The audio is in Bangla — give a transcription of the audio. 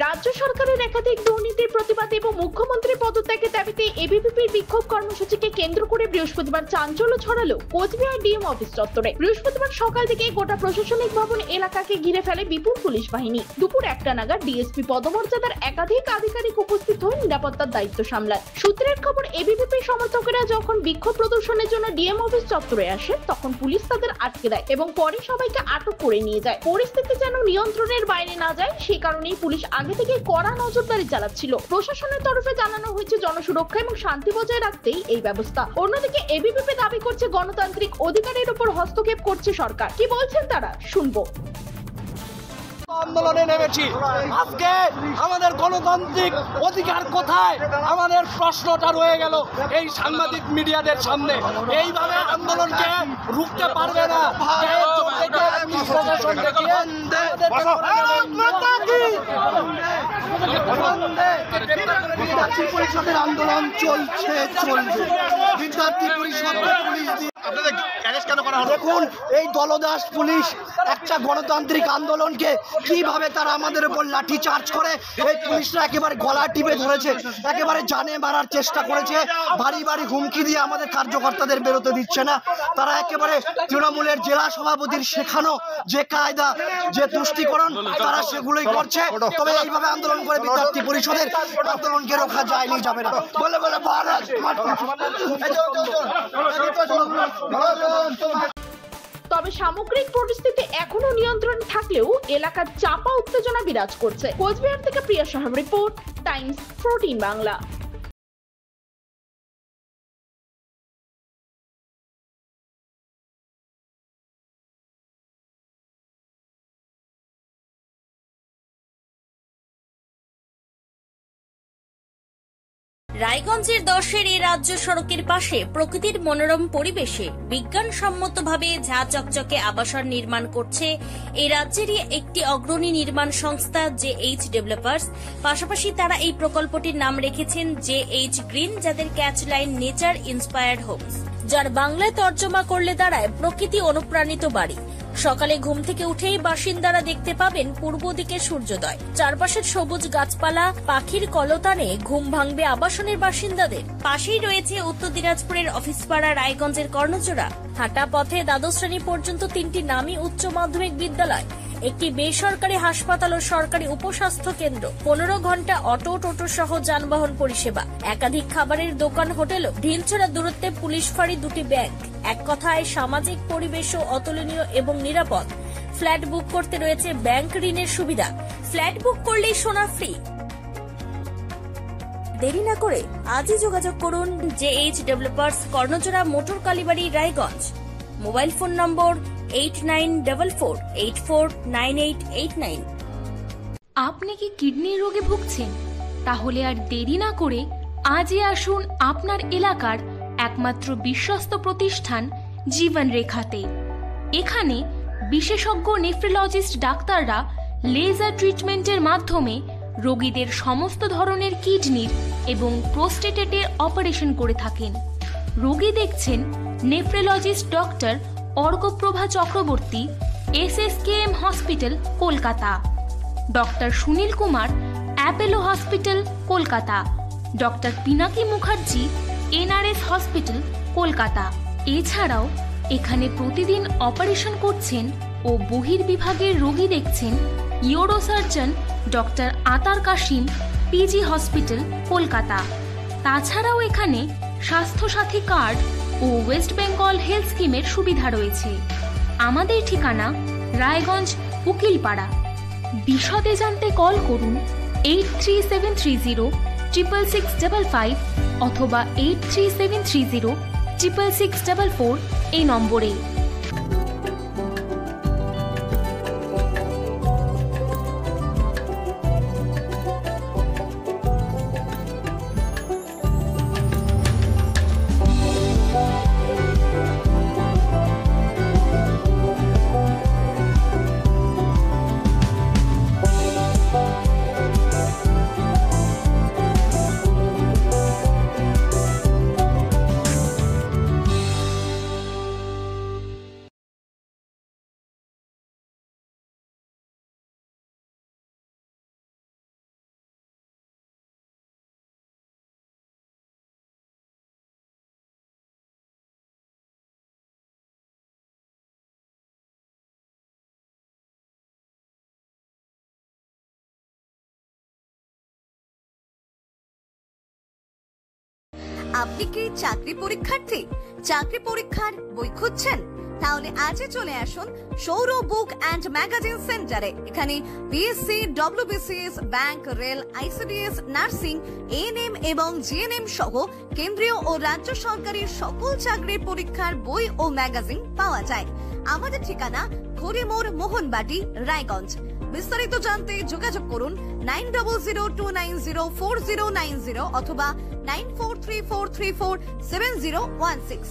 রাজ্য সরকারের একাধিক দুর্নীতির প্রতিবাদে এবং মুখ্যমন্ত্রীর পদত্যাগের দাবিতে এবিভিপির বিক্ষোভ কর্মসূচিকে কেন্দ্র করে বৃহস্পতিবার চাঞ্চল্য ছড়ালো কোচবিহার ডিএম অফিস চত্বরে। বৃহস্পতিবার সকাল থেকে গোটা প্রশাসনিক ভবন এলাকাকে ঘিরে ফেলে বিপুল পুলিশ বাহিনী। দুপুর 1টা নাগাদ ডিএসপি পদমর্যাদার একাধিক আধিকারিক উপস্থিত হয়ে নিরাপত্তার দায়িত্ব সামলান। সূত্রের খবর, এবিভিপি সমর্থকেরা যখন বিক্ষোভ প্রদর্শনের জন্য ডিএম অফিস চত্বরে আসে তখন পুলিশ তাদের আটকে দেয় এবং পরে সবাইকে আটক করে নিয়ে যায়। পরিস্থিতি যেন নিয়ন্ত্রণের বাইরে না যায় সেই কারণেই পুলিশ আগে থেকে কড়া নজরদারি চালাচ্ছিল। প্রশাসনের তরফে জানানো হয়েছে জনসুরক্ষা এবং শান্তি বজায় রাখতেই এই ব্যবস্থা। অন্যদিকে এবিভিপি দাবি করছে গণতান্ত্রিক অধিকারের উপর হস্তক্ষেপ করছে সরকার। কি বলছেন তারা, শুনবো। আন্দোলনে নেমেছি। আজকে আমাদের গণতান্ত্রিক অধিকার কোথায়, আমাদের প্রশ্নটা রয়ে গেল এই সাংবাদিক মিডিয়াদের সামনে। এইভাবে আন্দোলনকে রুখতে পারবে না। বিদ্যার্থী পরিষদের আন্দোলন চলছে, বিদ্যার্থী পরিষদ দেখুন, এই দলদাস পুলিশ একটা গণতান্ত্রিক আন্দোলনকে কিভাবে তারা আমাদের উপর লাঠি চার্জ করে। এই পুলিশরা একেবারে গলা টিপে ধরেছে, একেবারে জানে মারার চেষ্টা করেছে। বাড়ি বাড়ি হুমকি দিয়ে আমাদের কার্যকর্তাদের বেরোতে দিচ্ছে না। তারা একেবারে তৃণমূলের জেলা সভাপতির শেখানো যে কায়দা, যে তুষ্টিকরণ, তারা সেগুলোই করছে। তবে এইভাবে আন্দোলন করে বিদ্যার্থী পরিষদের আন্দোলনকে রোখা যায়নি, যাবে না বলে বলে তবে সামগ্রিক পরিস্থিতি এখনো নিয়ন্ত্রণ থাকলেও এলাকার চাপা উত্তেজনা বিরাজ করছে। কোচবিহার থেকে প্রিয়া সাহার রিপোর্ট, টাইমস 14 বাংলা। রায়গঞ্জের 10-এর এই রাজ্য সড়কের পাশে প্রকৃতির মনোরম পরিবেশে বিজ্ঞানসম্মতভাবে ঝা চকচকে আবাসন নির্মাণ করছে এই রাজ্যেরই একটি অগ্রণী নির্মাণ সংস্থা JH ডেভেলপার্স। পাশাপাশি তারা এই প্রকল্পটির নাম রেখেছেন JH গ্রিন, যাদের catch line nature inspired homes, যার বাংলায় তর্জমা করলে দাঁড়ায় প্রকৃতি অনুপ্রাণিত বাড়ি। সকালে ঘুম থেকে উঠেই বাসিন্দারা দেখতে পাবেন পূর্ব দিকে সূর্যোদয়। চারপাশের সবুজ গাছপালা, পাখির কলতানে ঘুম ভাঙবে আবাসনের বাসিন্দাদের। পাশেই রয়েছে উত্তর দিনাজপুরের অফিসপাড়া রায়গঞ্জের কর্ণচূড়া। হাঁটা পথে দ্বাদশ শ্রেণী পর্যন্ত 3টি নামী উচ্চ মাধ্যমিক বিদ্যালয়, একটি বেসরকারি হাসপাতাল ও সরকারি উপস্বাস্থ্য কেন্দ্র, 15 ঘন্টা অটো, টোটো সহ যানবাহন পরিষেবা, একাধিক খাবারের দোকান, হোটেলও, ঢিলছড়া দূরত্বে পুলিশ ফাঁড়ি, 2টি ব্যাংক। এক কথায় সামাজিক পরিবেশও অতুলনীয় এবং নিরাপদ। ফ্ল্যাট বুক করতে রয়েছে ব্যাংক ঋণের সুবিধা। ফ্ল্যাট বুক করলেই সোনা ফ্রি। দেরি না করে আজই যোগাযোগ করুন JH developers, Karnachura, motor Kalibari, Raiganj. Mobile phone number 8944849889। আপনি কি কিডনি রোগে ভুগছেন? তাহলে আর দেরি না করে আজই আসুন আপনার এলাকার একমাত্র বিশ্বস্ত প্রতিষ্ঠান জীবন রেখাতে। এখানে বিশেষজ্ঞ নেফ্রোলজিস্ট ডাক্তাররা লেজার ট্রিটমেন্টের মাধ্যমে রোগীদের সমস্ত ধরনের কিডনির এবং প্রোস্টেটের অপারেশন করে থাকেন। রোগী দেখছেন nephrologist doctor Arkaprava Chakraborty, SSKM hospital, Kolkata. Doctor Sunil Kumar, Apollo hospital, Kolkata. Doctor Pinaki Mukherjee, NRS hospital, Kolkata. এছাড়াও এখানে প্রতিদিন অপারেশন করছেন ও বহির্বিভাগের রোগী দেখছেন ইউরোসার্জন ডক্টর আতার কাশিম, PG হসপিটাল, কলকাতা। তাছাড়াও এখানে স্বাস্থ্যসাথী কার্ড ও ওয়েস্ট বেঙ্গল হেলথ স্কিমের সুবিধা রয়েছে। আমাদের ঠিকানা রায়গঞ্জ, উকিলপাড়া। বিশদে জানতে কল করুন 8373066655 অথবা 8373066644 এই নম্বরে। আপনি কি চাকরি পরীক্ষার্থী? চাকরি পরীক্ষার বই খুঁজছেন? তাহলে আজই চলে আসুন সৌর বুক অ্যান্ড ম্যাগাজিন সেন্টারে। এখানে BSc, WBCS, bank, rail, ICDS, nursing, ANM এবং জিএনএম সহ কেন্দ্রীয় ও রাজ্য সরকারের সকল চাকরির পরীক্ষার বই ও ম্যাগাজিন পাওয়া যায়। আমাদের ঠিকানা খড়িমোড়, মোহনবাটি, রায়গঞ্জ। বিস্তারিত জানতে যোগাযোগ করুন 9002904090 অথবা 9434347016।